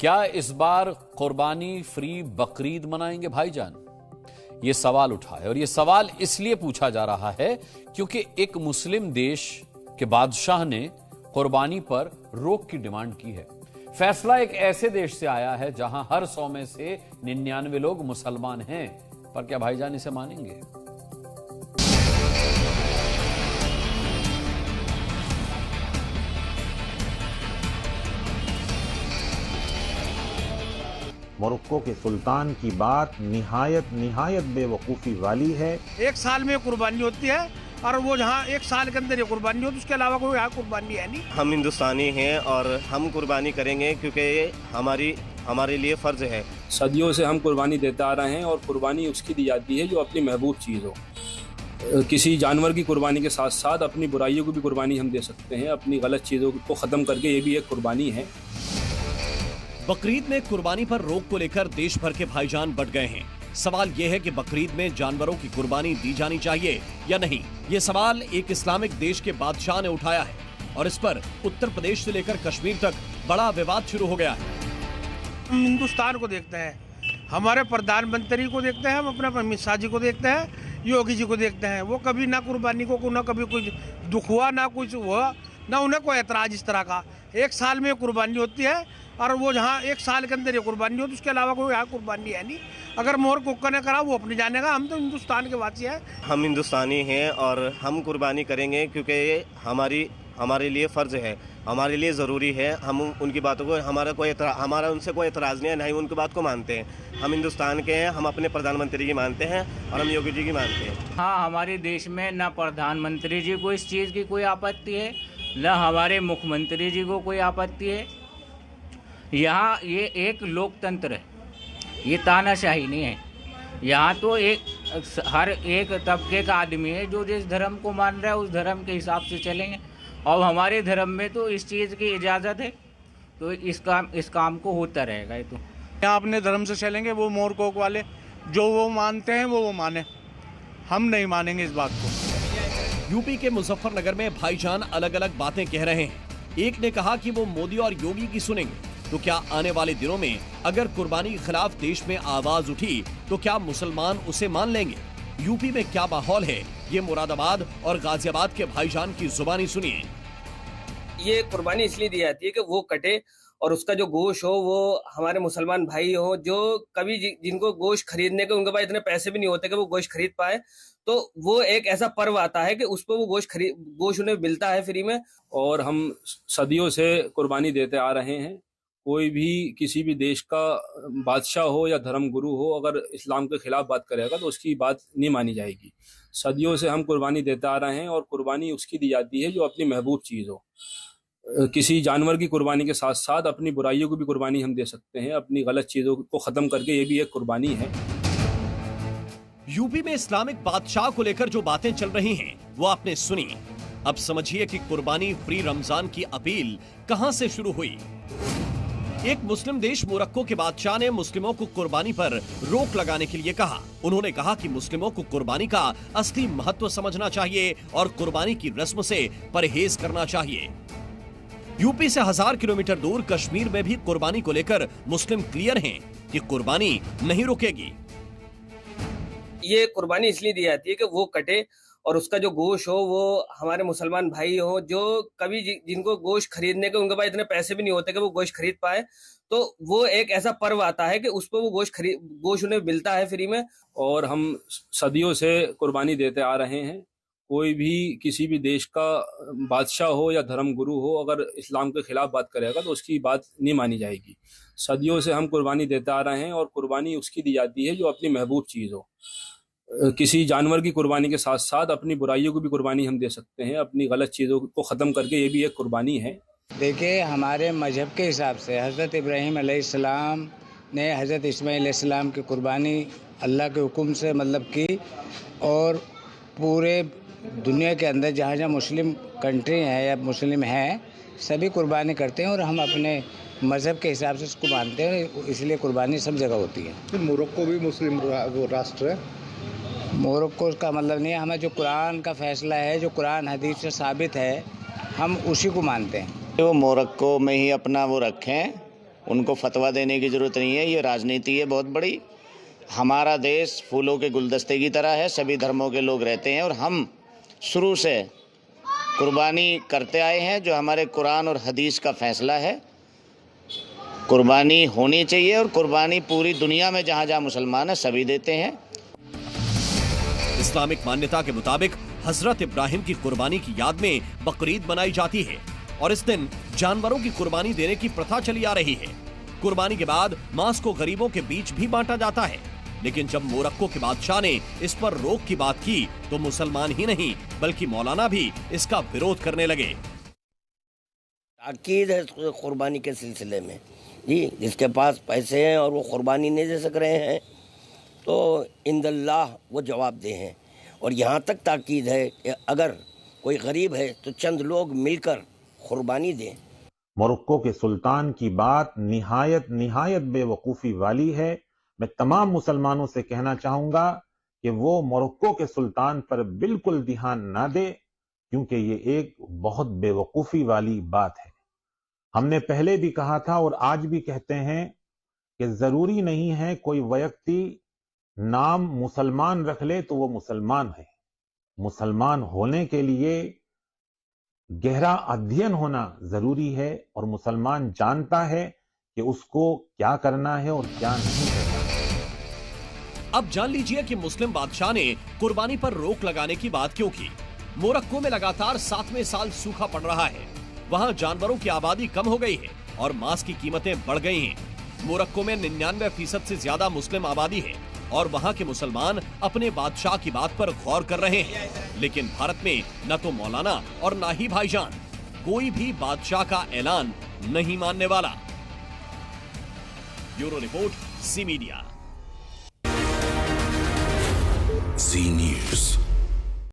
क्या इस बार कुर्बानी फ्री बकरीद मनाएंगे भाईजान? ये सवाल उठा है और ये सवाल इसलिए पूछा जा रहा है क्योंकि एक मुस्लिम देश के बादशाह ने कुर्बानी पर रोक की डिमांड की है। फैसला एक ऐसे देश से आया है जहां हर 100 में से 99 लोग मुसलमान हैं, पर क्या भाईजान इसे मानेंगे? मोरक्को के सुल्तान की बात निहायत बेवकूफ़ी वाली है। एक साल में कुर्बानी होती है और वो जहाँ एक साल के अंदर ये कुर्बानी होती है, उसके अलावा कोई यहाँ कुर्बानी है नहीं। हम हिंदुस्तानी हैं और हम कुर्बानी करेंगे क्योंकि ये हमारे लिए फ़र्ज है। सदियों से हम कुर्बानी देते आ रहे हैं और कुर्बानी उसकी दी जाती है जो अपनी महबूब चीज़ हो। किसी जानवर की कुर्बानी के साथ साथ अपनी बुराइयों की भी कुर्बानी हम दे सकते हैं। अपनी गलत चीज़ों को ख़त्म करके ये भी एक कुर्बानी है। बकरीद में कुर्बानी पर रोक को लेकर देश भर के भाईजान बट गए हैं। सवाल यह है कि बकरीद में जानवरों की कुर्बानी दी जानी चाहिए या नहीं। ये सवाल एक इस्लामिक देश के बादशाह ने उठाया है और इस पर उत्तर प्रदेश से लेकर कश्मीर तक बड़ा विवाद शुरू हो गया है। हम हिंदुस्तान को देखते हैं, हमारे प्रधानमंत्री को देखते हैं, हम अपने अमित शाह जी को देखते हैं, योगी जी को देखते हैं। वो कभी ना कुर्बानी को ना कभी कुछ दुख हुआ, ना कुछ हुआ, ना उन्हें कोई एतराज इस तरह का। एक साल में कुर्बानी होती है और वो जहाँ एक साल के अंदर ये कुर्बानी होती है, उसके अलावा कोई यहाँ कुर्बानी है नहीं। अगर मोर कुक्का ने करा वो अपने जाने का, हम तो हिंदुस्तान के वासी हैं। हम हिंदुस्तानी हैं और हम कुर्बानी करेंगे क्योंकि ये हमारे लिए फ़र्ज है, हमारे लिए ज़रूरी है। हम उनकी बातों को हमारा उनसे कोई एतराज़ नहीं है, ना ही उनकी बात को मानते हैं। हम हिंदुस्तान के हैं, हम अपने प्रधानमंत्री की मानते हैं और हम योगी जी की मानते हैं। हाँ, हमारे देश में ना प्रधानमंत्री जी को इस चीज़ की कोई आपत्ति है, न हमारे मुख्यमंत्री जी को कोई आपत्ति है। यहाँ ये एक लोकतंत्र है, ये तानाशाही नहीं है। यहाँ तो हर एक तबके का आदमी है जो जिस धर्म को मान रहा है उस धर्म के हिसाब से चलेंगे। और हमारे धर्म में तो इस चीज़ की इजाज़त है, तो इस काम को होता रहेगा। ये तो यहाँ अपने धर्म से चलेंगे। वो मोर कोक वाले जो वो मानते हैं वो माने, हम नहीं मानेंगे इस बात को। यूपी के मुजफ्फरनगर में भाईजान अलग अलग बातें कह रहे हैं। एक ने कहा कि वो मोदी और योगी की सुनेंगे, तो क्या आने वाले दिनों में अगर कुर्बानी के खिलाफ देश में आवाज उठी तो क्या मुसलमान उसे मान लेंगे? यूपी में क्या माहौल है, ये मुरादाबाद और गाजियाबाद के भाईजान की जुबानी सुनिए। ये कुर्बानी इसलिए दी जाती है कि वो कटे और उसका जो गोश्त हो वो हमारे मुसलमान भाई हो जो कभी जिनको गोश्त खरीदने के उनके पास इतने पैसे भी नहीं होते कि वो गोश्त खरीद पाए, तो वो एक ऐसा पर्व आता है कि उस पर वो गोश्त उन्हें मिलता है फ्री में। और हम सदियों से कुर्बानी देते आ रहे हैं। कोई भी किसी भी देश का बादशाह हो या धर्म गुरु हो, अगर इस्लाम के खिलाफ बात करेगा तो उसकी बात नहीं मानी जाएगी। सदियों से हम कुर्बानी देते आ रहे हैं और कुर्बानी उसकी दी जाती है जो अपनी महबूब चीज़ हो। किसी जानवर की कुर्बानी के साथ साथ अपनी बुराइयों की भी कुर्बानी हम दे सकते हैं। अपनी गलत चीज़ों को ख़त्म करके ये भी एक कुर्बानी है। यूपी में इस्लामिक बादशाह को लेकर जो बातें चल रही हैं वो आपने सुनी। अब समझिए कि कुर्बानी फ्री रमजान की अपील कहां से शुरू हुई। एक मुस्लिम देश मोरक्को के बादशाह ने मुस्लिमों को कुर्बानी पर रोक लगाने के लिए कहा। उन्होंने कहा कि मुस्लिमों को कुर्बानी का असली महत्व समझना चाहिए और कुर्बानी की रस्म से परहेज करना चाहिए। यूपी से 1000 किलोमीटर दूर कश्मीर में भी कुर्बानी को लेकर मुस्लिम क्लियर हैं कि कुर्बानी नहीं रुकेगी। ये कुर्बानी इसलिए दी जाती है कि वो कटे और उसका जो गोश्त हो वो हमारे मुसलमान भाई हो जो कभी जिनको गोश्त खरीदने के उनके पास इतने पैसे भी नहीं होते कि वो गोश्त खरीद पाए, तो वो एक ऐसा पर्व आता है कि उस पर वो गोश्त उन्हें मिलता है फ्री में। और हम सदियों से कुर्बानी देते आ रहे हैं। कोई भी किसी भी देश का बादशाह हो या धर्म गुरु हो, अगर इस्लाम के खिलाफ बात करेगा तो उसकी बात नहीं मानी जाएगी। सदियों से हम कुर्बानी देते आ रहे हैं और कुर्बानी उसकी दी जाती है जो अपनी महबूब चीज़ हो। किसी जानवर की कुर्बानी के साथ साथ अपनी बुराइयों की भी कुर्बानी हम दे सकते हैं। अपनी गलत चीज़ों को ख़त्म करके ये भी एक कुर्बानी है। देखिए, हमारे मजहब के हिसाब से हज़रत इब्राहीम अलैहिस्सलाम ने हज़रत इस्माईल अलैहिस्सलाम की कुर्बानी अल्लाह के हुक्म से की, और पूरे दुनिया के अंदर जहाँ जहाँ मुस्लिम कंट्री हैं या मुस्लिम हैं सभी कुर्बानी करते हैं और हम अपने मज़हब के हिसाब से उसको मानते हैं, इसलिए कुर्बानी सब जगह होती है। मोरक्को भी मुस्लिम राष्ट्र है। मोरक्को का नहीं है, हमें जो कुरान का फैसला है, जो कुरान हदीस से साबित है, हम उसी को मानते हैं। वो मोरक्को में ही अपना वो रखें, उनको फतवा देने की ज़रूरत नहीं है। ये राजनीति है बहुत बड़ी। हमारा देश फूलों के गुलदस्ते की तरह है, सभी धर्मों के लोग रहते हैं और हम शुरू से कुर्बानी करते आए हैं। जो हमारे कुरान और हदीस का फैसला है, कुर्बानी होनी चाहिए और कुर्बानी पूरी दुनिया में जहाँ जहाँ मुसलमान हैं सभी देते हैं। इस्लामिक मान्यता के मुताबिक हजरत इब्राहिम की कुर्बानी की याद में बकरीद मनाई जाती है और इस दिन जानवरों की कुर्बानी देने की प्रथा चली आ रही है। कुर्बानी के बाद मांस को गरीबों के बीच भी बांटा जाता है, लेकिन जब मोरक्को के बादशाह ने इस पर रोक की बात की तो मुसलमान ही नहीं बल्कि मौलाना भी इसका विरोध करने लगे। ताकीद है कुर्बानी के सिलसिले में जी, जिसके पास पैसे हैं और वो कुर्बानी नहीं दे सक रहे हैं तो इंदल्लाह वो जवाब दे हैं। और यहाँ तक ताकीद है कि अगर कोई गरीब है तो चंद लोग मिलकर कुर्बानी दें। मोरक्को के सुल्तान की बात निहायत बेवकूफ़ी वाली है। मैं तमाम मुसलमानों से कहना चाहूँगा कि वो मोरक्को के सुल्तान पर बिल्कुल ध्यान ना दे, क्योंकि ये एक बहुत बेवकूफ़ी वाली बात है। हमने पहले भी कहा था और आज भी कहते हैं कि ज़रूरी नहीं है कोई व्यक्ति नाम मुसलमान रख ले तो वो मुसलमान है। मुसलमान होने के लिए गहरा अध्ययन होना जरूरी है और मुसलमान जानता है कि उसको क्या करना है और क्या नहीं करना है। अब जान लीजिए कि मुस्लिम बादशाह ने कुर्बानी पर रोक लगाने की बात क्यों की। मोरक्को में लगातार 7वें साल सूखा पड़ रहा है। वहाँ जानवरों की आबादी कम हो गई है और मांस की कीमतें बढ़ गई हैं। मोरक्को में 99% से ज्यादा मुस्लिम आबादी है और वहाँ के मुसलमान अपने बादशाह की बात पर गौर कर रहे हैं, लेकिन भारत में न तो मौलाना और न ही भाईजान, कोई भी बादशाह का ऐलान नहीं मानने वाला। ब्यूरो रिपोर्ट, ज़ी मीडिया। ज़ी न्यूज़।